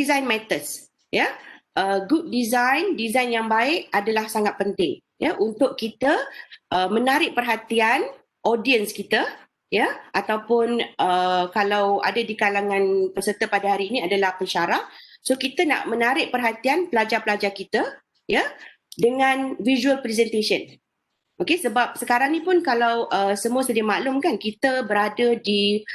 design matters. Ya, good design yang baik adalah sangat penting. Ya, untuk kita menarik perhatian audience kita. Ya, ataupun kalau ada di kalangan peserta pada hari ini adalah pensyarah, so kita nak menarik perhatian pelajar-pelajar kita, ya, dengan visual presentation. Okey, sebab sekarang ni pun kalau semua sedia maklum kan, kita berada di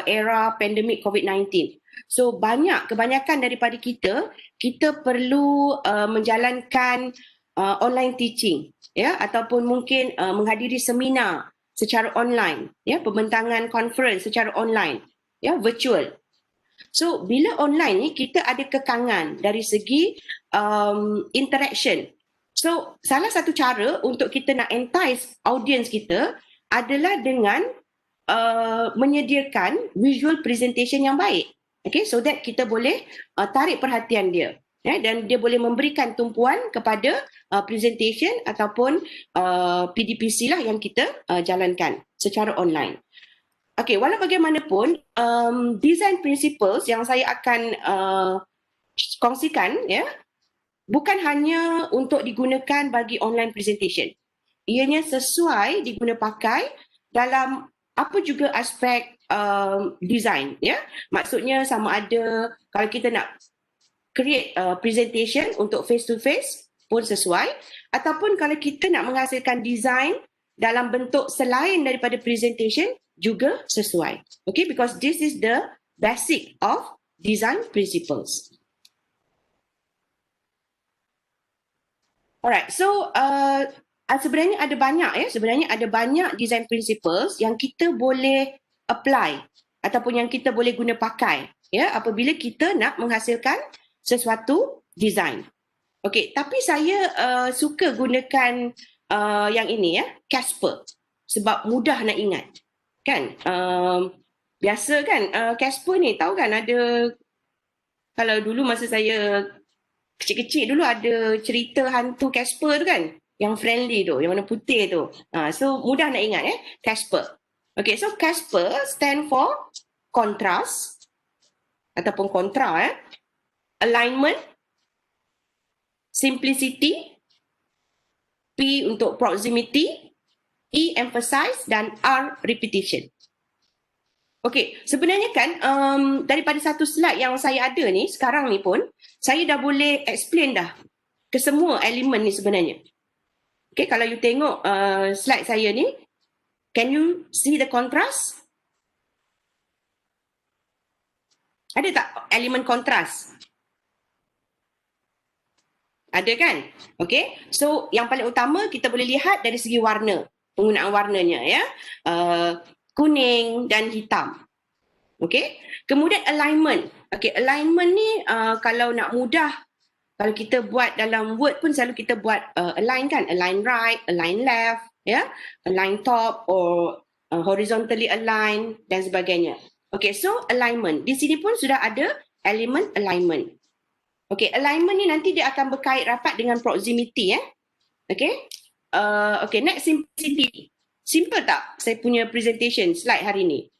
era pandemik COVID-19. So kebanyakan daripada kita perlu menjalankan online teaching, ya, ataupun mungkin menghadiri seminar secara online, ya, pembentangan conference secara online, ya, virtual. So bila online ni kita ada kekangan dari segi interaction. So salah satu cara untuk kita nak entice audience kita adalah dengan menyediakan visual presentation yang baik. Okay, so that kita boleh tarik perhatian dia. Ya, dan dia boleh memberikan tumpuan kepada presentation ataupun PDPC lah yang kita jalankan secara online. Okey, walau bagaimanapun, design principles yang saya akan kongsikan, ya, bukan hanya untuk digunakan bagi online presentation. Ianya sesuai diguna pakai dalam apa juga aspek design, ya. Maksudnya sama ada kalau kita nak create presentation untuk face to face pun sesuai, ataupun kalau kita nak menghasilkan design dalam bentuk selain daripada presentation juga sesuai. Okay, because this is the basic of design principles. Alright, so sebenarnya ada banyak design principles yang kita boleh apply ataupun yang kita boleh guna pakai, ya, apabila kita nak menghasilkan sesuatu design. Okey, tapi saya suka gunakan yang ini, ya, Casper, sebab mudah nak ingat. Kan? Biasa kan Casper ni, tahu kan ada, kalau dulu masa saya kecil-kecil dulu ada cerita hantu Casper tu kan, yang friendly tu, yang warna putih tu. So mudah nak ingat, ya, Casper. Okay, so Casper stand for contrast ataupun kontra, alignment, simplicity, P untuk proximity, E emphasize, dan R repetition. Okey, sebenarnya kan daripada satu slide yang saya ada ni sekarang ni pun, saya dah boleh explain dah ke semua elemen ni sebenarnya. Okey, kalau you tengok slide saya ni, can you see the contrast? Ada tak elemen kontras? Ada kan? Okey. So yang paling utama kita boleh lihat dari segi warna, penggunaan warnanya, ya. Kuning dan hitam. Okey. Kemudian alignment. Okey, alignment ni kalau nak mudah, kalau kita buat dalam Word pun selalu kita buat align kan, align right, align left, ya, align top or horizontally align dan sebagainya. Okey, so alignment. Di sini pun sudah ada elemen alignment. Okey, alignment ni nanti dia akan berkait rapat dengan proximity, ya. Okey. Okey, next simplicity. Simple tak saya punya presentation slide hari ni?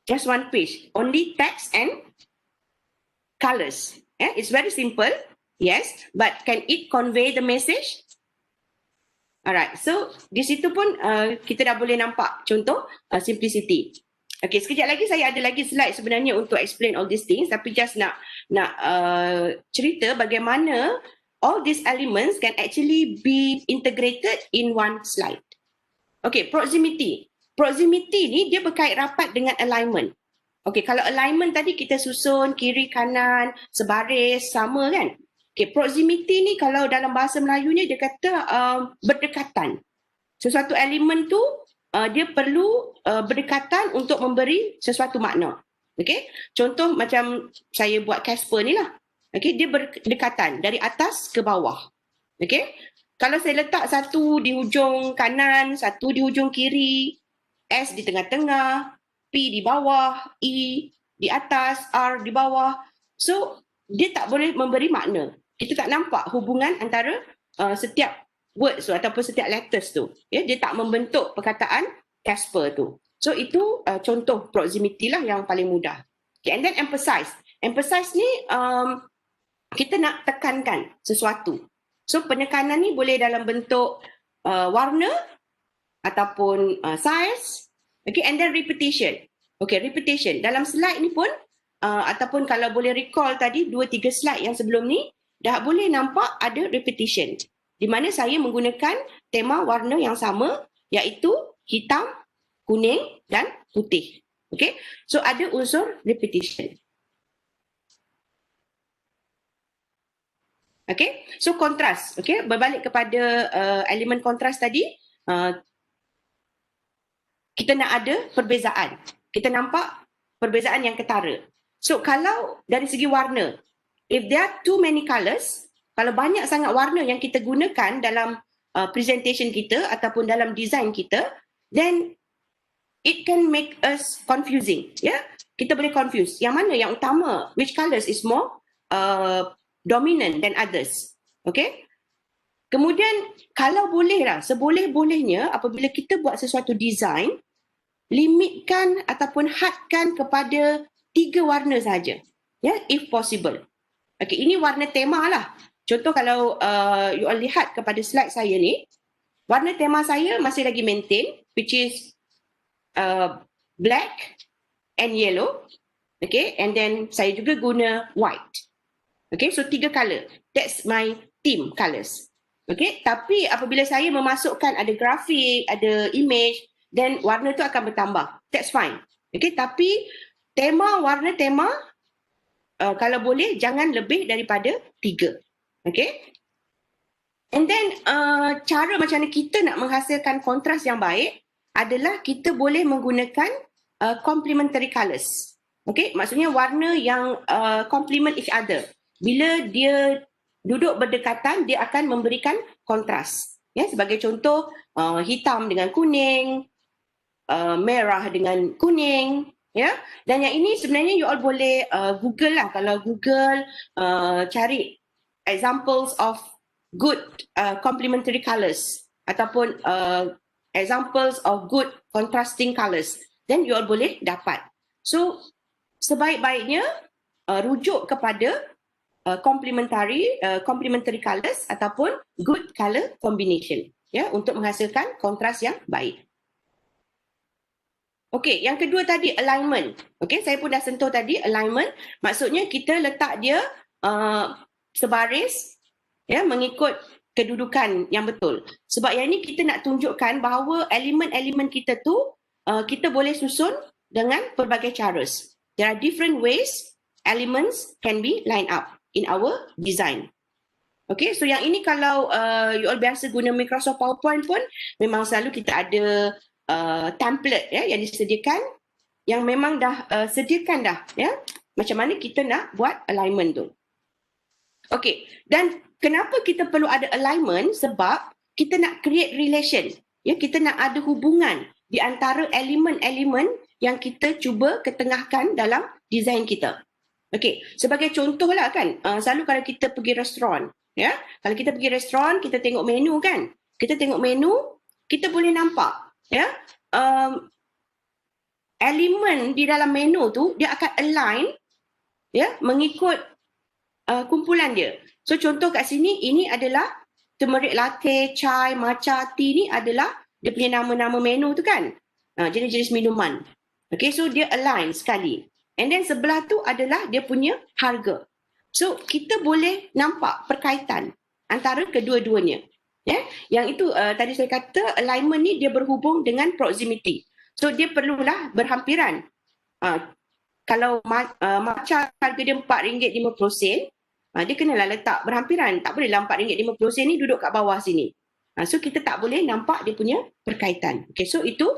Just one page, only text and colors. Yeah, it's very simple. Yes, but can it convey the message? Alright, so di situ pun kita dah boleh nampak contoh simplicity. Okay, sekejap lagi saya ada lagi slide sebenarnya untuk explain all these things, tapi just nak cerita bagaimana all these elements can actually be integrated in one slide. Okay, proximity. Proximity ni dia berkait rapat dengan alignment. Okay, kalau alignment tadi kita susun kiri kanan sebaris sama kan. Okay, proximity ni kalau dalam bahasa Melayunya dia kata berdekatan. Sesuatu elemen tu dia perlu berdekatan untuk memberi sesuatu makna. Okay, contoh macam saya buat Casper ni lah. Okay, dia berdekatan dari atas ke bawah. Okay, kalau saya letak satu di hujung kanan, satu di hujung kiri, S di tengah-tengah, P di bawah, E di atas, R di bawah. So, dia tak boleh memberi makna. Kita tak nampak hubungan antara setiap words tu ataupun setiap letters tu. Ya, dia tak membentuk perkataan Casper tu. So, itu contoh proximity lah yang paling mudah. Okay, and then emphasize. Emphasize ni kita nak tekankan sesuatu. So penekanan ni boleh dalam bentuk warna ataupun size, okay, and then repetition. Okay, repetition. Dalam slide ni pun ataupun kalau boleh recall tadi 2-3 slide yang sebelum ni, dah boleh nampak ada repetition. Di mana saya menggunakan tema warna yang sama, iaitu hitam, kuning dan putih. Okay, so ada unsur repetition. Okay, so kontras. Okay, berbalik kepada elemen kontras tadi, kita nak ada perbezaan. Kita nampak perbezaan yang ketara. So kalau dari segi warna, if there are too many colours, kalau banyak sangat warna yang kita gunakan dalam presentation kita ataupun dalam design kita, then it can make us confusing. Yeah, kita boleh confuse. Yang mana yang utama? Which colours is more dominant than others? Okay. Kemudian kalau boleh lah, seboleh-bolehnya apabila kita buat sesuatu design, limitkan ataupun hadkan kepada 3 warna saja. Ya, if possible. Okay, ini warna tema lah. Contoh kalau you all lihat kepada slide saya ni, warna tema saya masih lagi maintain, which is black and yellow. Okay, and then saya juga guna white. Okay, so 3 color. That's my theme colors. Okay, tapi apabila saya memasukkan ada grafik, ada image, then warna tu akan bertambah. That's fine. Okay, tapi warna tema, kalau boleh jangan lebih daripada 3. Okay. And then cara macam mana kita nak menghasilkan kontras yang baik adalah kita boleh menggunakan complementary colours. Okay, maksudnya warna yang complement each other. Bila dia duduk berdekatan, dia akan memberikan kontras. Ya, sebagai contoh, hitam dengan kuning, merah dengan kuning, ya. Dan yang ini sebenarnya you all boleh Google lah. Kalau Google cari examples of good complementary colours ataupun examples of good contrasting colours, then you all boleh dapat. So sebaik-baiknya rujuk kepada complementary colours ataupun good colour combination, ya, untuk menghasilkan kontras yang baik. Okey, yang kedua tadi alignment. Okey, saya pun dah sentuh tadi alignment. Maksudnya kita letak dia sebaris, ya, mengikut kedudukan yang betul. Sebab yang ini kita nak tunjukkan bahawa elemen-elemen kita tu kita boleh susun dengan pelbagai cara. There are different ways elements can be lined up in our design. Okay, so yang ini kalau you all biasa guna Microsoft PowerPoint pun memang selalu kita ada template, ya, yang disediakan, yang memang dah sediakan dah, ya, macam mana kita nak buat alignment tu. Okay, dan kenapa kita perlu ada alignment? Sebab kita nak create relation, ya, kita nak ada hubungan di antara elemen-elemen yang kita cuba ketengahkan dalam design kita. Okey, sebagai contoh lah kan, selalu kalau kita pergi restoran, ya, kalau kita pergi restoran, kita tengok menu kan, kita tengok menu, kita boleh nampak, ya, elemen di dalam menu tu dia akan align, ya, mengikut kumpulan dia. So contoh kat sini, ini adalah turmeric latte, chai, matcha, tea ni adalah dia punya nama-nama menu tu kan, jenis-jenis minuman. Okay, so dia align sekali. And then sebelah tu adalah dia punya harga. So kita boleh nampak perkaitan antara kedua-duanya. Ya, yang itu tadi saya kata alignment ni dia berhubung dengan proximity. So dia perlulah berhampiran. Kalau matcha harga dia RM4.50, dia kenalah letak berhampiran. Tak bolehlah RM4.50 ni duduk kat bawah sini. So kita tak boleh nampak dia punya perkaitan. Okay, so itu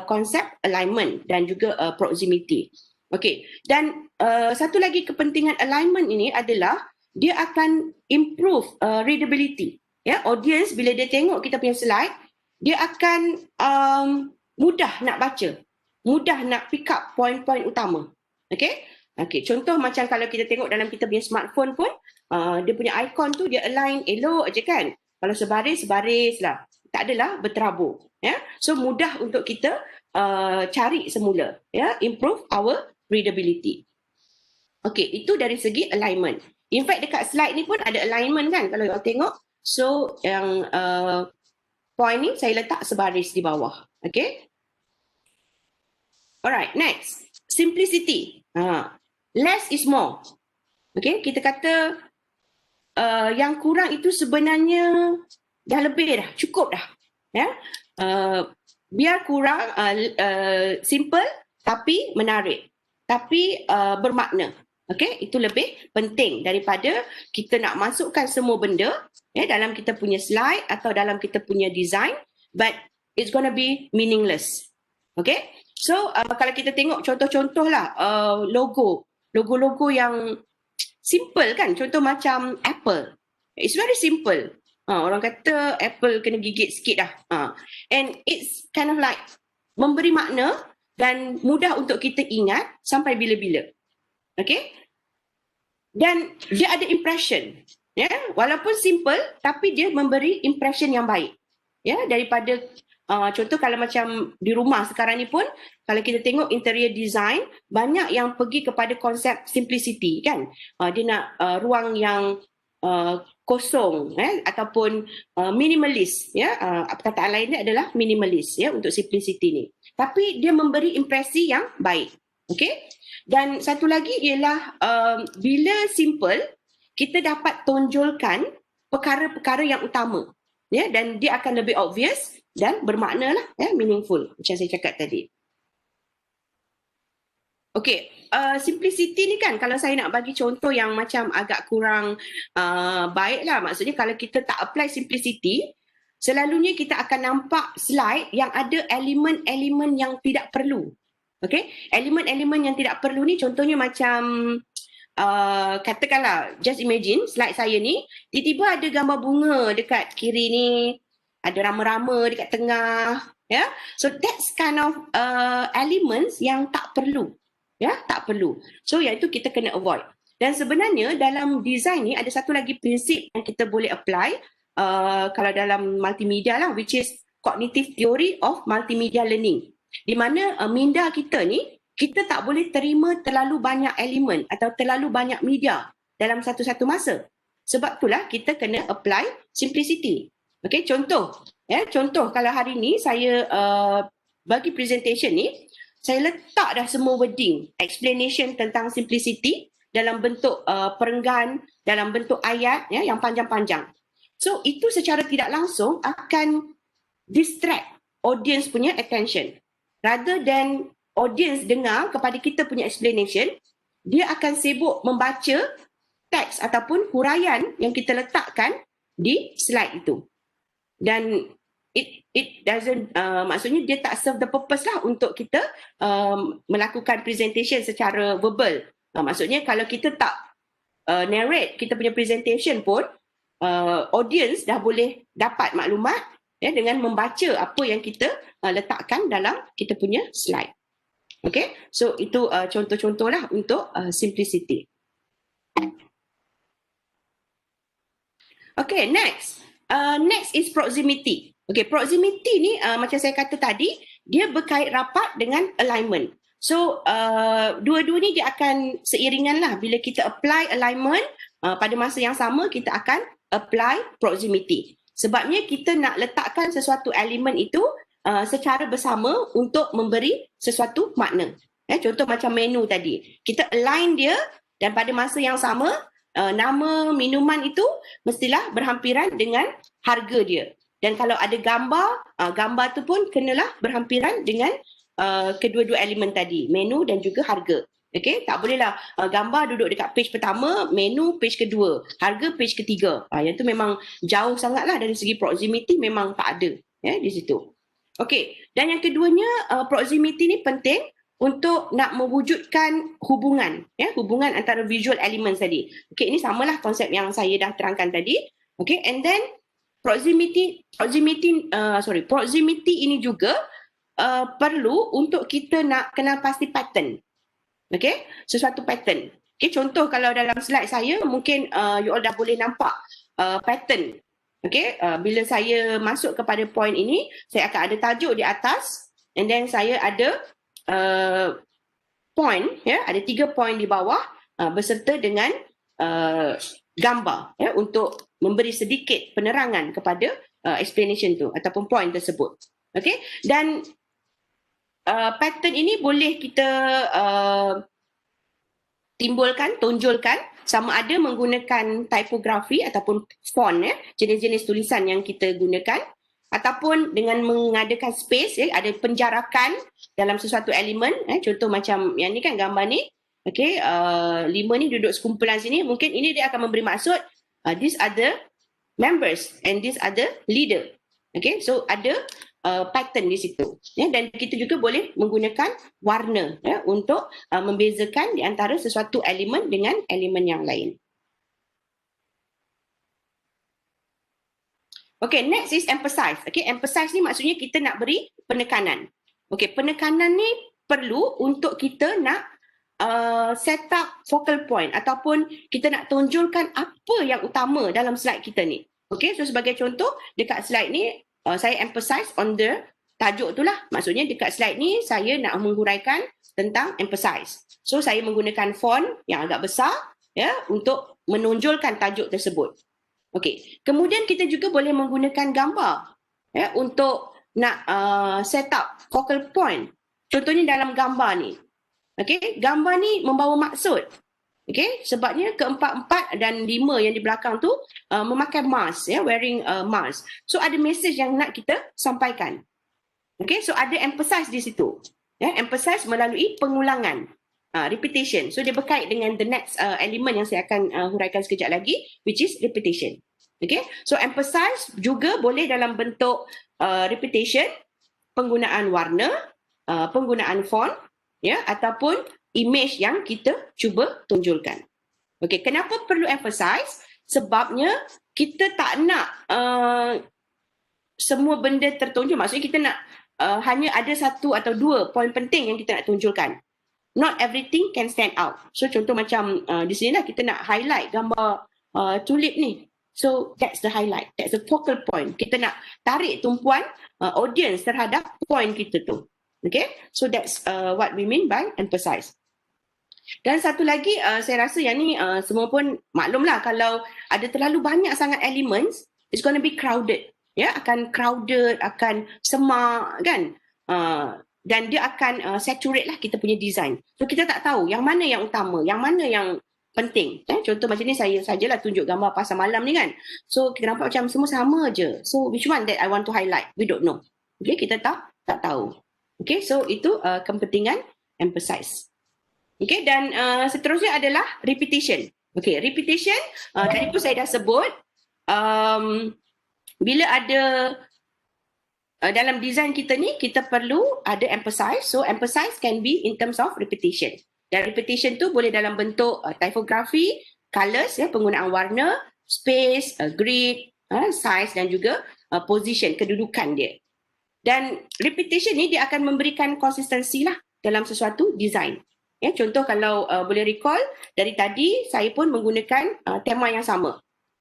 konsep alignment dan juga proximity. Okay, dan satu lagi kepentingan alignment ini adalah dia akan improve readability. Ya, audience bila dia tengok kita punya slide, dia akan mudah nak baca, mudah nak pick up poin-poin utama. Okay, contoh macam kalau kita tengok dalam kita punya smartphone pun, dia punya icon tu dia align elok aja kan. Kalau sebaris lah, tak adalah berterabur. Ya, so mudah untuk kita cari semula. Ya, improve our readability. Okey, itu dari segi alignment. In fact, dekat slide ni pun ada alignment kan kalau you tengok. So, yang point ni saya letak sebaris di bawah. Okay. Alright, next. Simplicity. Less is more. Okay, kita kata yang kurang itu sebenarnya dah lebih dah, cukup dah. Ya. Biar kurang, simple tapi menarik. Tapi bermakna. Okay, itu lebih penting daripada kita nak masukkan semua benda dalam kita punya slide atau dalam kita punya design, but it's gonna be meaningless. Okay, so kalau kita tengok contoh-contoh lah logo-logo yang simple kan, contoh macam Apple. It's very simple. Orang kata Apple kena gigit sikit dah. And it's kind of like memberi makna dan mudah untuk kita ingat sampai bila-bila. Okay? Dan dia ada impression. Walaupun simple, tapi dia memberi impression yang baik. Daripada contoh kalau macam di rumah sekarang ni pun, kalau kita tengok interior design, banyak yang pergi kepada konsep simplicity kan. Dia nak ruang yang kosong ataupun minimalis. Perkataan lainnya adalah minimalis untuk simplicity ni. Tapi dia memberi impresi yang baik. Okay? Dan satu lagi ialah bila simple, kita dapat tonjolkan perkara-perkara yang utama. Dan dia akan lebih obvious dan bermakna lah, meaningful macam saya cakap tadi. Okay, simplicity ni kan kalau saya nak bagi contoh yang macam agak kurang baik lah. Maksudnya kalau kita tak apply simplicity, selalunya kita akan nampak slide yang ada elemen-elemen yang tidak perlu. Okay, elemen-elemen yang tidak perlu ni contohnya macam katakanlah, just imagine slide saya ni, tiba-tiba ada gambar bunga dekat kiri ni, ada rama-rama dekat tengah, so that's kind of elements yang tak perlu, tak perlu. So yang itu kita kena avoid. Dan sebenarnya dalam design ni ada satu lagi prinsip yang kita boleh apply kalau dalam multimedia lah, which is cognitive theory of multimedia learning. Di mana minda kita ni, kita tak boleh terima terlalu banyak elemen atau terlalu banyak media dalam satu-satu masa. Sebab itulah kita kena apply simplicity. Okay, contoh kalau hari ni saya bagi presentation ni, saya letak dah semua wording, explanation tentang simplicity dalam bentuk perenggan, dalam bentuk ayat yang panjang-panjang. So itu secara tidak langsung akan distract audience punya attention. Rather than audience dengar kepada kita punya explanation, dia akan sibuk membaca teks ataupun huraian yang kita letakkan di slide itu. Dan it doesn't, maksudnya dia tak serve the purpose lah untuk kita melakukan presentation secara verbal. Maksudnya kalau kita tak narrate kita punya presentation pun, audience dah boleh dapat maklumat dengan membaca apa yang kita letakkan dalam kita punya slide. Okay, so itu contoh-contoh lah untuk simplicity. Okay, next. Next is proximity. Okay, proximity ni macam saya kata tadi, dia berkait rapat dengan alignment. So, dua-dua ni dia akan seiringan lah. Bila kita apply alignment, pada masa yang sama kita akan apply proximity. Sebabnya kita nak letakkan sesuatu elemen itu secara bersama untuk memberi sesuatu makna. Contoh macam menu tadi. Kita align dia dan pada masa yang sama, nama minuman itu mestilah berhampiran dengan harga dia. Dan kalau ada gambar, gambar tu pun kenalah berhampiran dengan kedua-dua elemen tadi, menu dan juga harga. Okay, tak bolehlah gambar duduk dekat page pertama, menu page kedua, harga page ketiga. Yang tu memang jauh sangatlah dari segi proximity, memang tak ada di situ. Okay, dan yang keduanya proximity ni penting untuk nak mewujudkan hubungan, hubungan antara visual elements tadi. Okay, ini samalah konsep yang saya dah terangkan tadi. Okay, and then proximity ini juga perlu untuk kita nak kenal pasti pattern. Okay, sesuatu pattern. Okay, contoh kalau dalam slide saya, mungkin you all dah boleh nampak pattern. Okay, bila saya masuk kepada point ini, saya akan ada tajuk di atas, and then saya ada point, ada 3 point di bawah, beserta dengan gambar ya, untuk memberi sedikit penerangan kepada explanation tu ataupun point tersebut. Okay? Dan pattern ini boleh kita timbulkan, tonjolkan sama ada menggunakan typografi ataupun font ya, jenis-jenis tulisan yang kita gunakan, ataupun dengan mengadakan space ya, ada penjarakan dalam sesuatu elemen contoh macam yang ni kan gambar ni. Okay, 5 ni duduk sekumpulan sini, mungkin ini dia akan memberi maksud these are the members and these are the leader. Okay, so ada pattern di situ ya, dan kita juga boleh menggunakan warna ya, untuk membezakan di antara sesuatu elemen dengan elemen yang lain. Okay, next is emphasize. Okay, emphasize ni maksudnya kita nak beri penekanan. Okay, penekanan ni perlu untuk kita nak set up focal point ataupun kita nak tonjolkan apa yang utama dalam slide kita ni. Okay, so sebagai contoh dekat slide ni saya emphasize on the tajuk tu lah. Maksudnya dekat slide ni saya nak menghuraikan tentang emphasize. So saya menggunakan font yang agak besar ya untuk menonjolkan tajuk tersebut. Okey, kemudian kita juga boleh menggunakan gambar ya untuk nak set up focal point. Contohnya dalam gambar ni. Okey, gambar ni membawa maksud. Okey, sebabnya keempat-empat dan 5 yang di belakang tu memakai mask ya, wearing a mask. So ada message yang nak kita sampaikan. Okey, so ada emphasize di situ. Ya, emphasize melalui pengulangan. Repetition. So dia berkait dengan the next element yang saya akan huraikan sekejap lagi, which is repetition. Okay, so emphasize juga boleh dalam bentuk repetition, penggunaan warna, penggunaan font, ya, ataupun image yang kita cuba tonjolkan. Okay, kenapa perlu emphasize? Sebabnya kita tak nak semua benda tertonjol. Maksudnya kita nak hanya ada satu atau dua poin penting yang kita nak tonjolkan. Not everything can stand out. So contoh macam di sini lah kita nak highlight gambar tulip ni. So that's the highlight. That's the focal point. Kita nak tarik tumpuan audience terhadap point kita tu. Okay, so that's what we mean by emphasize. Dan satu lagi saya rasa yang ni semua pun maklumlah, kalau ada terlalu banyak sangat elements, it's going to be crowded. Ya, akan crowded, akan semak kan. Dan dia akan saturate lah kita punya design. So kita tak tahu yang mana yang utama, yang mana yang penting. Contoh macam ni saya sajalah tunjuk gambar pasar malam ni kan. So kita nampak macam semua sama je. So which one that I want to highlight? We don't know. Okay, kita tak tahu. Okay, so itu kepentingan emphasize. Okay, dan seterusnya adalah repetition. Okay, repetition tadi pun saya dah sebut. Bila ada dalam design kita ni, kita perlu ada emphasize. So emphasize can be in terms of repetition. Dan repetition tu boleh dalam bentuk typography, colors, ya, penggunaan warna, space, grid, size dan juga position, kedudukan dia. Dan repetition ni dia akan memberikan konsistensi lah dalam sesuatu design. Ya, contoh kalau boleh recall, dari tadi saya pun menggunakan tema yang sama.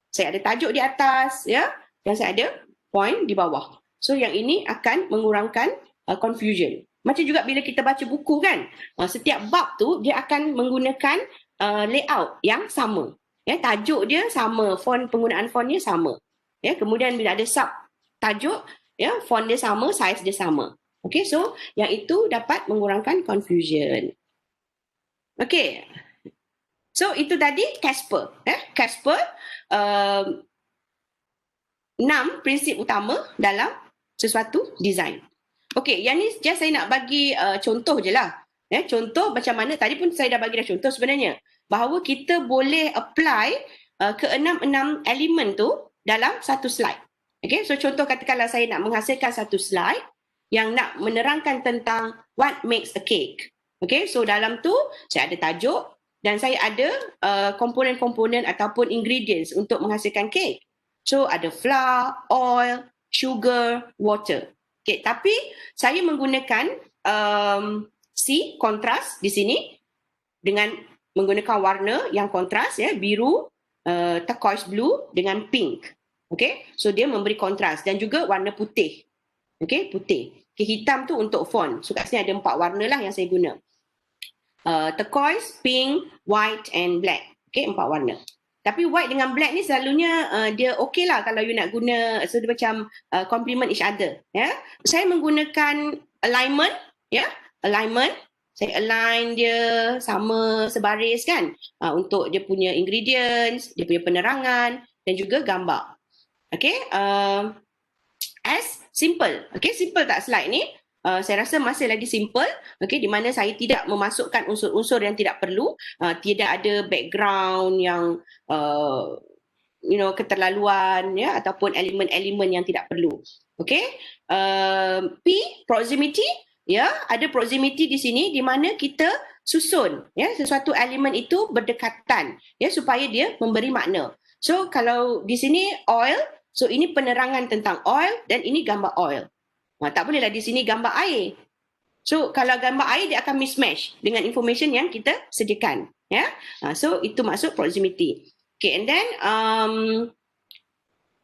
Saya ada tajuk di atas, ya, dan saya ada point di bawah. So yang ini akan mengurangkan confusion. Macam juga bila kita baca buku kan, setiap bab tu dia akan menggunakan layout yang sama. Ya, tajuk dia sama, penggunaan font dia sama. Ya, kemudian bila ada sub tajuk, ya, font dia sama, size dia sama. Okay, so yang itu dapat mengurangkan confusion. Okay, so itu tadi Casper. Casper 6 prinsip utama dalam sesuatu design. Okay, yang ni just saya nak bagi contoh je lah. Contoh macam mana, tadi pun saya dah bagi dah contoh sebenarnya. Bahawa kita boleh apply ke-6 elemen tu dalam satu slide. Okay, so contoh katakanlah saya nak menghasilkan satu slide yang nak menerangkan tentang what makes a cake. Okay, so dalam tu saya ada tajuk dan saya ada komponen-komponen ataupun ingredients untuk menghasilkan cake. So ada flour, oil, sugar, water. Okay, tapi saya menggunakan C, kontras di sini dengan menggunakan warna yang kontras, ya, biru, turquoise blue dengan pink. Okay, so dia memberi kontras dan juga warna putih. Okay, putih. Okay, hitam tu untuk font. So kat sini ada 4 warna lah yang saya guna. turquoise, pink, white and black. Okay, 4 warna. Tapi white dengan black ni selalunya dia okey lah kalau you nak guna, so dia macam complement each other. Ya, saya menggunakan alignment, ya, alignment. Saya align dia sama sebaris kan, untuk dia punya ingredients, dia punya penerangan dan juga gambar. Okay, as simple. Okay, simple tak slide ni? Saya rasa masih lagi simple, okay, di mana saya tidak memasukkan unsur-unsur yang tidak perlu, tidak ada background yang keterlaluan, ya, ataupun elemen-elemen yang tidak perlu. Okay, P, proximity, ya, ada proximity di sini di mana kita susun, ya, sesuatu elemen itu berdekatan, ya, supaya dia memberi makna. So kalau di sini oil, so ini penerangan tentang oil dan ini gambar oil. Tak bolehlah di sini gambar air. So kalau gambar air dia akan mismatch dengan information yang kita sediakan, ya. So itu maksud proximity. Okay, and then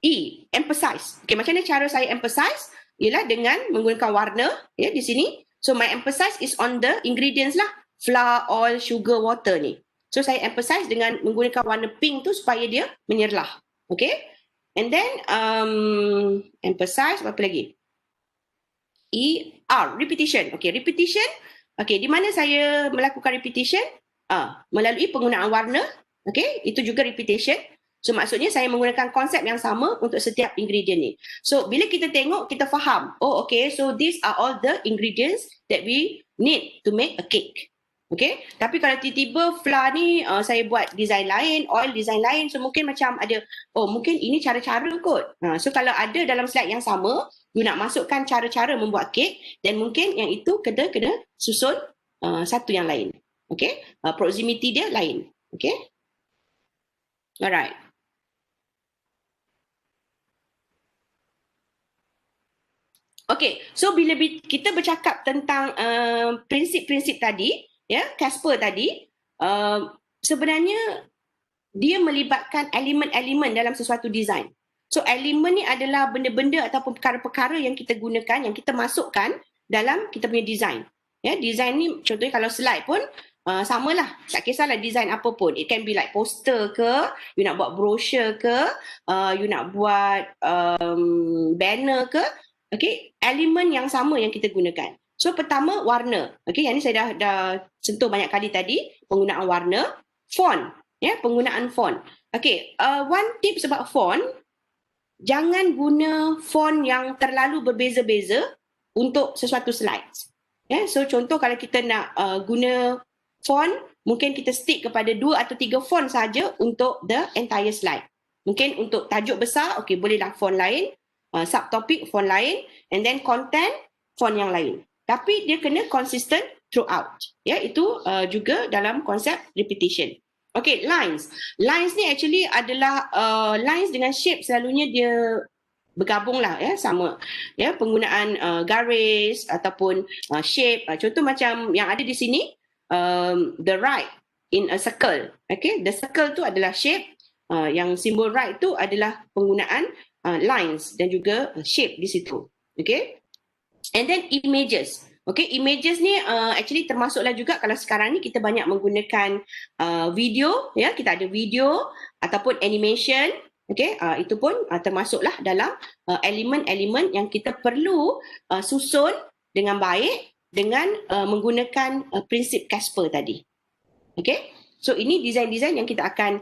E, emphasize. Okay, macam mana cara saya emphasize? Ialah dengan menggunakan warna, ya, di sini. So my emphasis is on the ingredients lah, flour, oil, sugar, water ni. So saya emphasize dengan menggunakan warna pink tu supaya dia menyerlah. Okay, and then emphasize apa lagi? E, R, repetition. Okay, repetition. Okay, di mana saya melakukan repetition? Melalui penggunaan warna. Okay, itu juga repetition. So maksudnya saya menggunakan konsep yang sama untuk setiap ingredient ni. So bila kita tengok, kita faham. Oh, okay, so these are all the ingredients that we need to make a cake. Okay, tapi kalau tiba-tiba flour ni saya buat design lain, oil design lain, so mungkin macam ada, oh mungkin ini cara-cara kot. So kalau ada dalam slide yang sama, you nak masukkan cara-cara membuat kek, dan mungkin yang itu kena susun satu yang lain. Okay, proximity dia lain. Okay, alright. Okay, so bila kita bercakap tentang prinsip-prinsip tadi, ya, Casper tadi, sebenarnya dia melibatkan elemen-elemen dalam sesuatu design. So elemen ni adalah benda-benda ataupun perkara-perkara yang kita gunakan, yang kita masukkan dalam kita punya design. Ya, design ni contohnya kalau slide pun samalah, tak kisahlah design apa pun. It can be like poster ke, you nak buat brochure ke, you nak buat banner ke. Okay, elemen yang sama yang kita gunakan. So pertama warna. Okay, yang ni saya dah sentuh banyak kali tadi, penggunaan warna. Font, ya, penggunaan font. Okay, one tips about font, jangan guna font yang terlalu berbeza-beza untuk sesuatu slides. Ya, so contoh kalau kita nak guna font, mungkin kita stick kepada 2 atau 3 font saja untuk the entire slide. Mungkin untuk tajuk besar, okay, bolehlah font lain, subtopik font lain, and then content font yang lain. Tapi dia kena consistent throughout. Ya, itu juga dalam konsep repetition. Okay, lines. Lines ni actually adalah lines dengan shape selalunya dia bergabung lah, ya, sama. Ya, penggunaan garis ataupun shape. Contoh macam yang ada di sini, the right in a circle. Okay, the circle tu adalah shape. Yang simbol right tu adalah penggunaan lines dan juga shape di situ. Okay. And then images. Okay, images ni actually termasuklah juga kalau sekarang ni kita banyak menggunakan video, ya, kita ada video ataupun animation. Okay, itu pun termasuklah dalam elemen-elemen yang kita perlu susun dengan baik dengan menggunakan prinsip Casper tadi. Okay, so ini design-design yang kita akan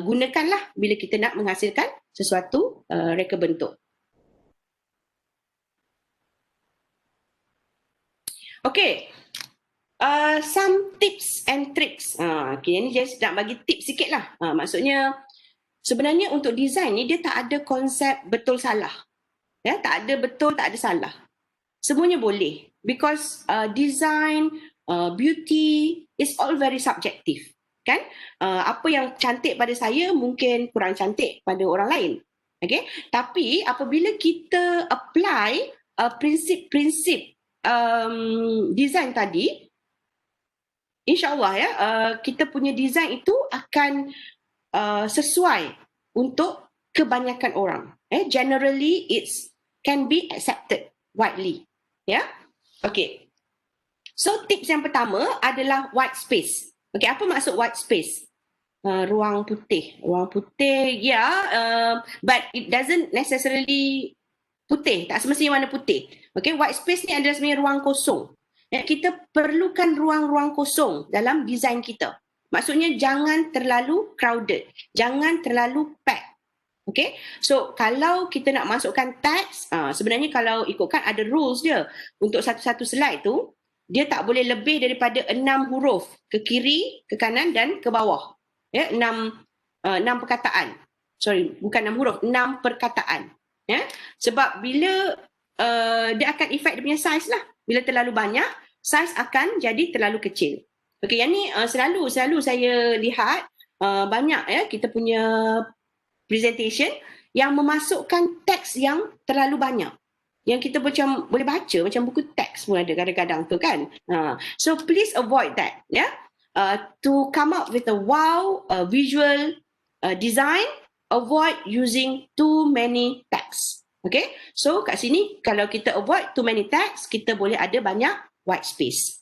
gunakanlah bila kita nak menghasilkan sesuatu reka bentuk. Okay, some tips and tricks. Okay, ini just nak bagi tips sikit lah. Maksudnya sebenarnya untuk design ni dia tak ada konsep betul salah. Ya, tak ada betul, tak ada salah. Semuanya boleh. Because design, beauty is all very subjective. Kan? Apa yang cantik pada saya mungkin kurang cantik pada orang lain. Okay? Tapi apabila kita apply prinsip-prinsip design tadi, InsyaAllah ya, kita punya design itu akan sesuai untuk kebanyakan orang. Generally, it can be accepted widely. Ya, okay. So tips yang pertama adalah white space. Okay, apa maksud white space? Ruang putih. Ruang putih, but it doesn't necessarily putih. Tak semestinya warna putih. Okay, white space ni adalah sebenarnya ruang kosong. Kita perlukan ruang-ruang kosong dalam desain kita. Maksudnya jangan terlalu crowded. Jangan terlalu packed. Okay, so kalau kita nak masukkan teks, sebenarnya kalau ikutkan ada rules dia. Untuk satu-satu slide tu, dia tak boleh lebih daripada 6 huruf ke kiri, ke kanan dan ke bawah. 6 perkataan. Sorry, bukan 6 huruf, 6 perkataan. Sebab bila dia akan efek dia punya size lah. Bila terlalu banyak, size akan jadi terlalu kecil. Okay, yang ni selalu saya lihat banyak kita punya presentation yang memasukkan teks yang terlalu banyak. Yang kita macam boleh baca macam buku teks pun ada kadang-kadang tu kan. So please avoid that. To come up with a wow visual design, avoid using too many text. Okay, so kat sini kalau kita avoid too many text, kita boleh ada banyak white space.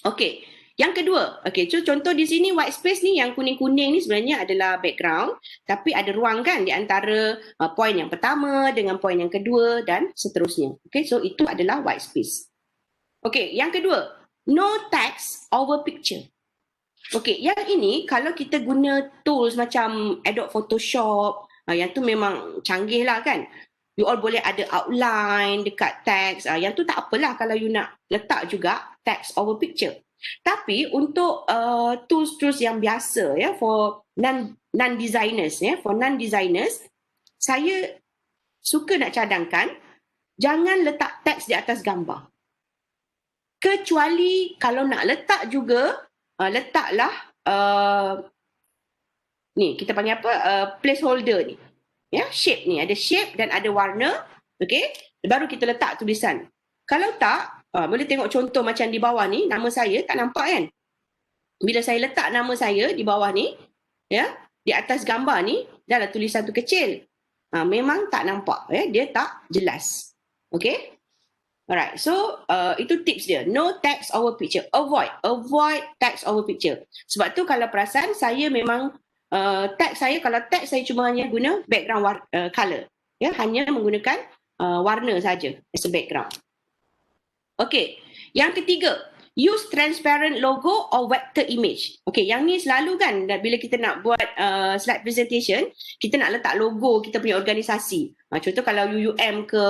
Okay, yang kedua, so contoh di sini white space ni yang kuning-kuning ni sebenarnya adalah background, tapi ada ruang kan di antara poin yang pertama dengan poin yang kedua dan seterusnya. Okay, so itu adalah white space. Okay, yang kedua, no text over picture. Okay, yang ini kalau kita guna tools macam Adobe Photoshop, yang tu memang canggih lah kan. You all boleh ada outline dekat teks. Yang tu tak apalah kalau you nak letak juga text over picture. Tapi untuk tools-tools yang biasa for non-designers, for non-designers, saya suka nak cadangkan jangan letak teks di atas gambar. Kecuali kalau nak letak juga, letaklah ni kita panggil apa? Placeholder ni. Shape ni, ada shape dan ada warna. Okay, baru kita letak tulisan. Kalau tak, boleh tengok contoh macam di bawah ni, nama saya tak nampak kan? Bila saya letak nama saya di bawah ni, di atas gambar ni, dah lah tulisan tu kecil. Memang tak nampak, dia tak jelas. Okay? Alright, so itu tips dia. No text over picture. Avoid text over picture. Sebab tu kalau perasan, saya memang kalau teks saya cuma hanya guna background color. Hanya menggunakan warna saja as a background. Okay, yang ketiga, use transparent logo or vector image. Okay, yang ni selalu kan bila kita nak buat slide presentation, kita nak letak logo kita punya organisasi. Contoh kalau UUM ke,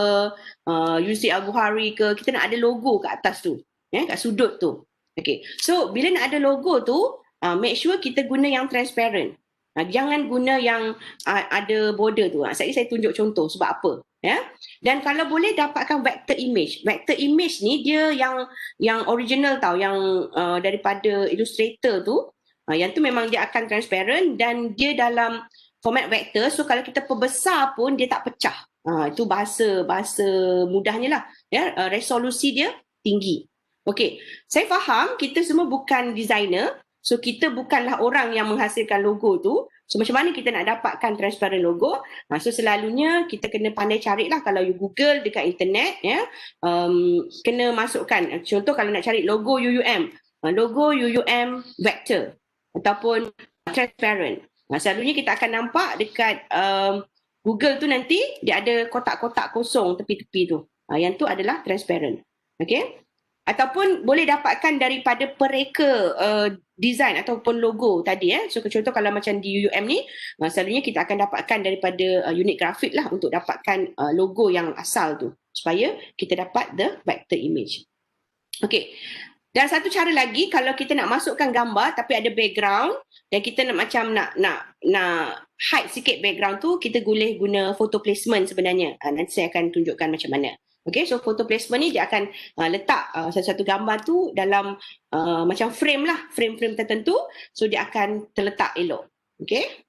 UC Al-Bukhari ke, kita nak ada logo kat atas tu, kat sudut tu. Okay, so bila nak ada logo tu, make sure kita guna yang transparent. Jangan guna yang ada border tu. Saya tunjuk contoh sebab apa. Dan kalau boleh dapatkan vector image. Vector image ni dia yang original tau, yang daripada Illustrator tu. Yang tu memang dia akan transparent dan dia dalam format vector. So kalau kita perbesar pun dia tak pecah. Itu bahasa mudahnya lah. Resolusi dia tinggi. Okay, saya faham kita semua bukan designer. So kita bukanlah orang yang menghasilkan logo tu. So macam mana kita nak dapatkan transparent logo? So selalunya kita kena pandai carilah kalau you Google dekat internet, kena masukkan. Contoh kalau nak cari logo UUM, logo UUM vector ataupun transparent. Selalunya kita akan nampak dekat Google tu nanti dia ada kotak-kotak kosong tepi-tepi tu. Yang tu adalah transparent. Okay? Ataupun boleh dapatkan daripada pereka design ataupun logo tadi. So contoh kalau macam di UUM ni, selalunya kita akan dapatkan daripada unit grafik lah untuk dapatkan logo yang asal tu. Supaya kita dapat the vector image. Okay. Dan satu cara lagi, kalau kita nak masukkan gambar tapi ada background dan kita nak macam nak hide sikit background tu, kita boleh guna photo placement sebenarnya. Nanti saya akan tunjukkan macam mana. Okay, so photo placement ni dia akan letak satu-satu gambar tu dalam macam frame lah, frame-frame tertentu. So dia akan terletak elok. Okay.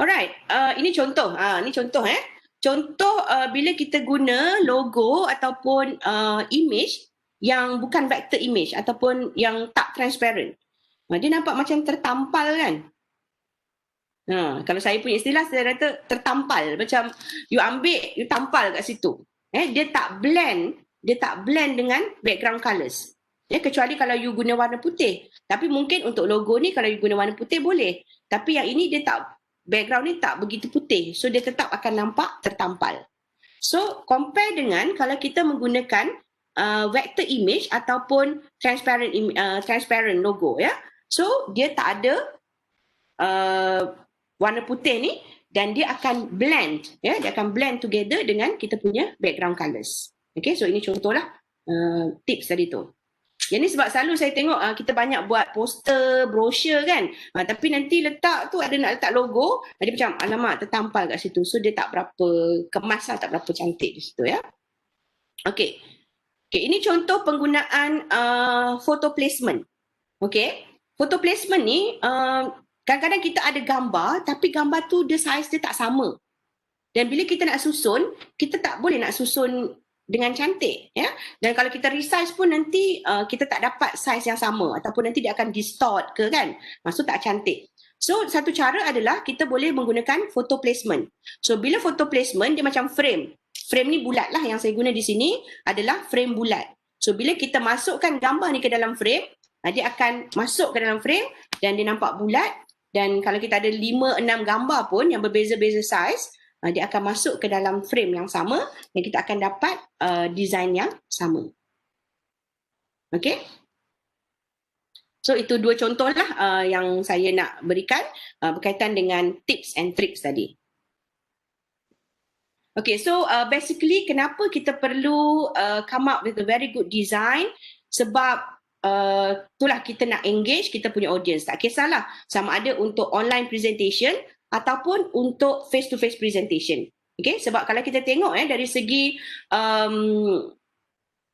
Alright, ini contoh. Ini contoh Contoh bila kita guna logo ataupun image yang bukan vector image ataupun yang tak transparent. Dia nampak macam tertampal kan? Kalau saya punya istilah, saya kata tertampal. Macam you ambil, you tampal kat situ. dia tak blend dengan background colours. Kecuali kalau you guna warna putih. Tapi mungkin untuk logo ni kalau you guna warna putih boleh. Tapi yang ini dia tak, background ni tak begitu putih. So dia tetap akan nampak tertampal. So compare dengan kalau kita menggunakan vector image ataupun transparent logo, ya. So dia tak ada warna putih ni dan dia akan blend, ya, dia akan blend together dengan kita punya background colours. Okay, so ini contohlah tips tadi tu. Yang ni sebab selalu saya tengok kita banyak buat poster, brochure kan, tapi nanti letak tu ada nak letak logo, dia macam alamak tertampal kat situ, so dia tak berapa kemas lah, tak berapa cantik di situ, ya. Okay, ini contoh penggunaan photo placement. Okay, photo placement ni kadang-kadang kita ada gambar, tapi gambar tu dia saiz dia tak sama. Dan bila kita nak susun, kita tak boleh nak susun dengan cantik, ya. Dan kalau kita resize pun nanti kita tak dapat saiz yang sama ataupun nanti dia akan distort ke kan. Maksud tak cantik. So satu cara adalah kita boleh menggunakan photo placement. So bila photo placement dia macam frame. Frame ni bulat lah, yang saya guna di sini adalah frame bulat. So bila kita masukkan gambar ni ke dalam frame, dia akan masuk ke dalam frame dan dia nampak bulat. Dan kalau kita ada 5-6 gambar pun yang berbeza-beza saiz, dia akan masuk ke dalam frame yang sama dan kita akan dapat design yang sama. Okay? So itu dua contoh lah yang saya nak berikan berkaitan dengan tips and tricks tadi. Okay, so basically kenapa kita perlu come up with a very good design? Sebab itulah kita nak engage kita punya audience. Tak kisahlah sama ada untuk online presentation ataupun untuk face-to-face presentation. Okay, sebab kalau kita tengok dari segi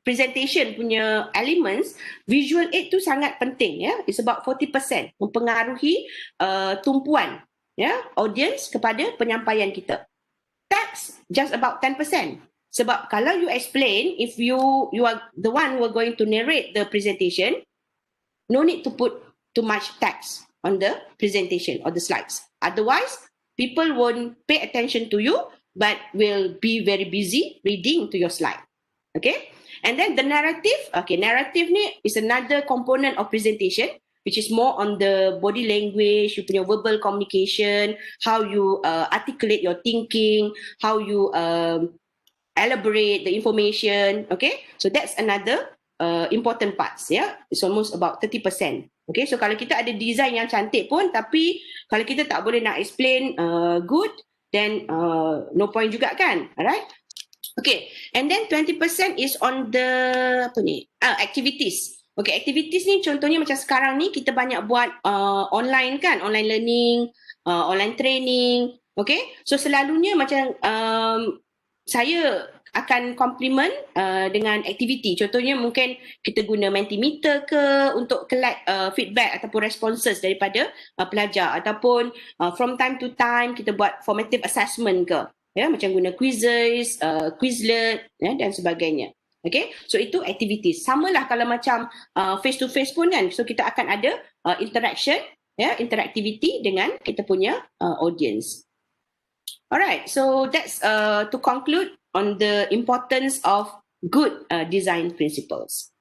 presentation punya elements, visual aid tu sangat penting, ya. It's about 40% mempengaruhi tumpuan, ya, audience kepada penyampaian kita. Text just about 10%. Sebab kalau you explain, if you are the one who are going to narrate the presentation, no need to put too much text on the presentation or the slides. Otherwise, people won't pay attention to you, but will be very busy reading to your slide. Okay? And then the narrative. Okay, narrative ni is another component of presentation, which is more on the body language, you punya verbal communication, how you articulate your thinking, how you elaborate the information. Okay? So that's another important parts, yeah. It's almost about 30%. Okay, so kalau kita ada design yang cantik pun, tapi kalau kita tak boleh nak explain good, then no point juga kan, alright? Okay, and then 20% is on the activities. Okay, activities ni contohnya macam sekarang ni kita banyak buat online kan, online learning, online training. Okay, so selalunya macam saya akan complement dengan aktiviti. Contohnya mungkin kita guna Mentimeter ke untuk collect feedback ataupun responses daripada pelajar, ataupun from time to time kita buat formative assessment ke, ya, macam guna quizzes, Quizlet, ya, dan sebagainya. Okay, so itu activities. Samalah kalau macam face to face pun kan, so kita akan ada interaction, ya, interactivity dengan kita punya audience. Alright, so that's to conclude on the importance of good design principles.